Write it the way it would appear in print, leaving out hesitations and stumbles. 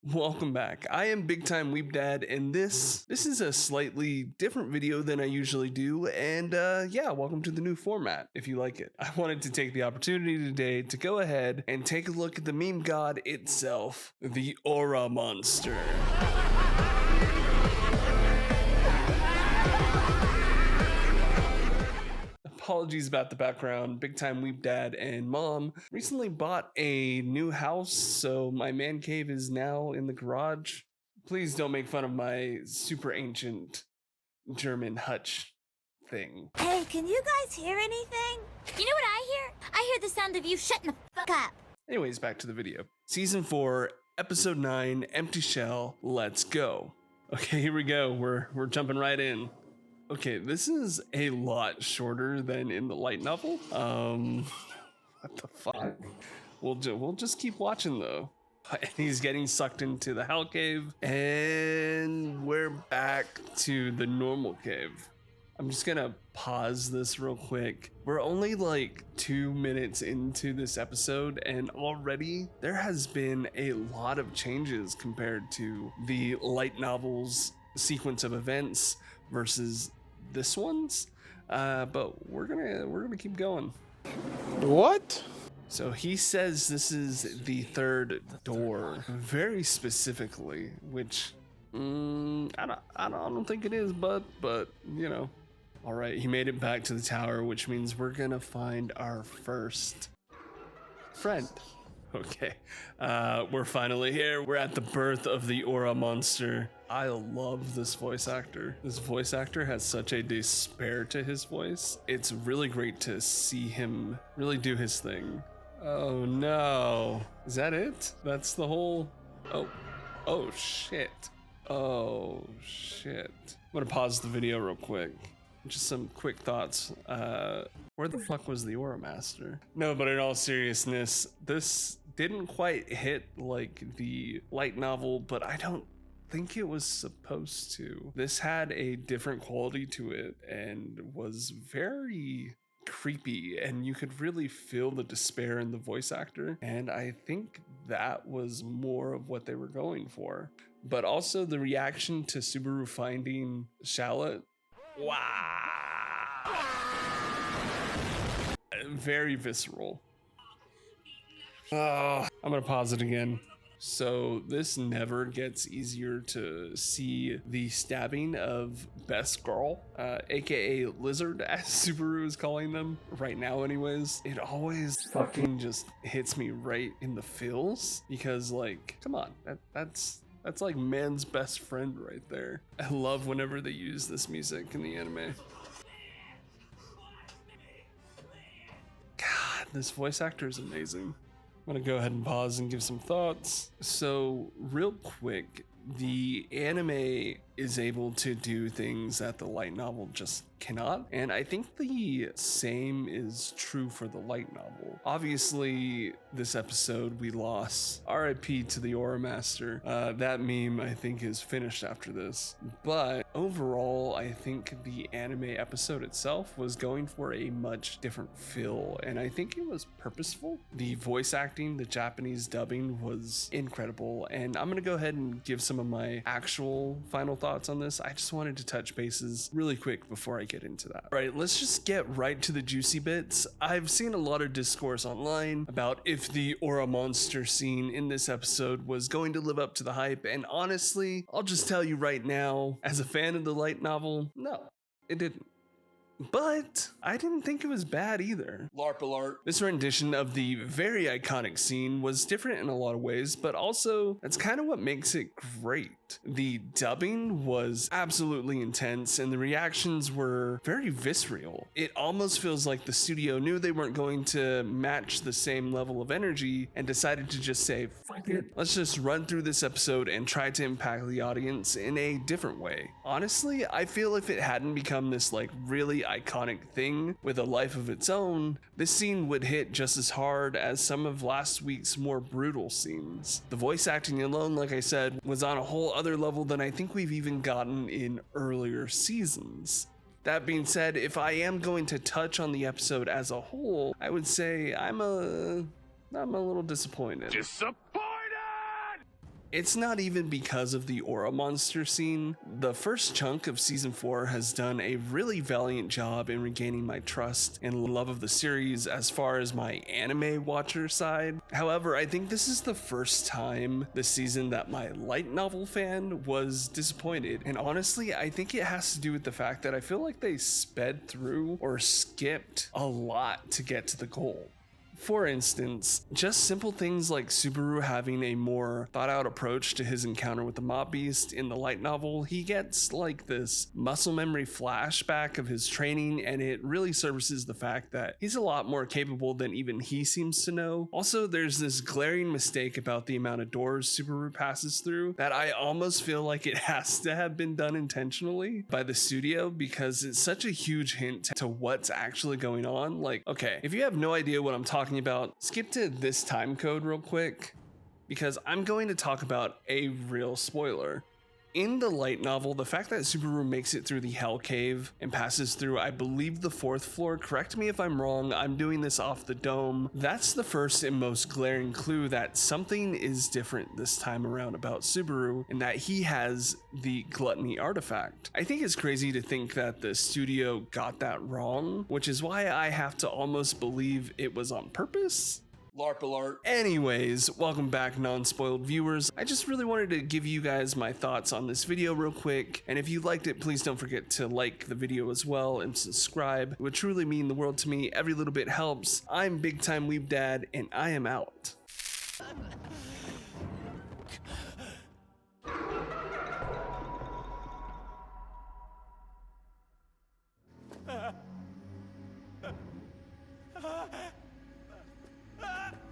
Welcome back. I am Big Time Weeb Dad, and this is a slightly different video than I usually do, and yeah, welcome to the new format, if you like it. I wanted to take the opportunity today to go ahead and take a look at the meme god itself, the Aura Monster. Apologies about the background. Big Time Weeb Dad and Mom recently bought a new house, so my man cave is now in the garage. Please don't make fun of my super ancient German hutch thing. Hey, can you guys hear anything? You know what I hear? I hear the sound of you shutting the fuck up. Anyways, back to the video. Season 4, Episode 9, Empty Shell, let's go. Okay, here we go. We're jumping right in. Okay, this is a lot shorter than in the light novel. What the fuck? We'll just keep watching though. And he's getting sucked into the hell cave, and we're back to the normal cave. I'm just gonna pause this real quick. We're only like 2 minutes into this episode, and already there has been a lot of changes compared to the light novel's sequence of events versus this one's, but we're gonna keep going. What? So he says this is the third door, very specifically, which I don't think it is, but you know. All right, he made it back to the tower, which means we're gonna find our first friend. Okay, we're finally here. We're at the birth of the Aura Monster. I love this voice actor. This voice actor has such a despair to his voice. It's really great to see him really do his thing. Oh no. Is that it? That's the whole... Oh shit. Oh shit. I'm gonna pause the video real quick. Just some quick thoughts. Where the fuck was the Aura Master? No, but in all seriousness, this didn't quite hit like the light novel, but I don't think it was supposed to. This had a different quality to it and was very creepy, and you could really feel the despair in the voice actor, and I think that was more of what they were going for. But also the reaction to Subaru finding Shallot. Wow. Very visceral. I'm gonna pause it again. So this never gets easier to see the stabbing of Best Girl, aka Lizard, as Subaru is calling them right now anyways. It always fucking just hits me right in the feels, because like, come on, that's like man's best friend right there. I love whenever they use this music in the anime. God, this voice actor is amazing. I'm gonna go ahead and pause and give some thoughts. So real quick, the anime is able to do things that the light novel just cannot, and I think the same is true for the light novel. Obviously, this episode we lost RIP to the Aura Master. That meme I think is finished after this, but overall I think the anime episode itself was going for a much different feel, and I think it was purposeful. The voice acting, the Japanese dubbing was incredible, and I'm gonna go ahead and give some of my actual final thoughts on this. I just wanted to touch bases really quick before I get into that. All right, let's just get right to the juicy bits. I've seen a lot of discourse online about if the Aura Monster scene in this episode was going to live up to the hype, and honestly, I'll just tell you right now, as a fan of the light novel, no, it didn't. But I didn't think it was bad either. LARP alert. This rendition of the very iconic scene was different in a lot of ways, but also that's kind of what makes it great. The dubbing was absolutely intense, and the reactions were very visceral. It almost feels like the studio knew they weren't going to match the same level of energy and decided to just say, fuck it, let's just run through this episode and try to impact the audience in a different way. Honestly, I feel if it hadn't become this like really iconic thing with a life of its own, this scene would hit just as hard as some of last week's more brutal scenes. The voice acting alone, like I said, was on a whole other level than I think we've even gotten in earlier seasons. That being said, if I am going to touch on the episode as a whole, I would say I'm a little disappointed. It's not even because of the aura monster scene. The first chunk of season 4 has done a really valiant job in regaining my trust and love of the series as far as my anime watcher side. However, I think this is the first time this season that my light novel fan was disappointed, and honestly I think it has to do with the fact that I feel like they sped through or skipped a lot to get to the goal. For instance, just simple things like Subaru having a more thought out approach to his encounter with the mob beast in the light novel. He gets like this muscle memory flashback of his training, and it really services the fact that he's a lot more capable than even he seems to know. Also, there's this glaring mistake about the amount of doors Subaru passes through that I almost feel like it has to have been done intentionally by the studio, because it's such a huge hint to what's actually going on. Like, okay, if you have no idea what I'm talking about, skip to this time code real quick, because I'm going to talk about a real spoiler. In the light novel, the fact that Subaru makes it through the Hell Cave and passes through, I believe, the 4th floor, correct me if I'm wrong, I'm doing this off the dome, that's the first and most glaring clue that something is different this time around about Subaru, and that he has the gluttony artifact. I think it's crazy to think that the studio got that wrong, which is why I have to almost believe it was on purpose. LARP alert. Anyways, welcome back, non-spoiled viewers. I just really wanted to give you guys my thoughts on this video real quick, and if you liked it, please don't forget to like the video as well and subscribe. It would truly mean the world to me. Every little bit helps. I'm Big Time Weeb Dad, and I am out.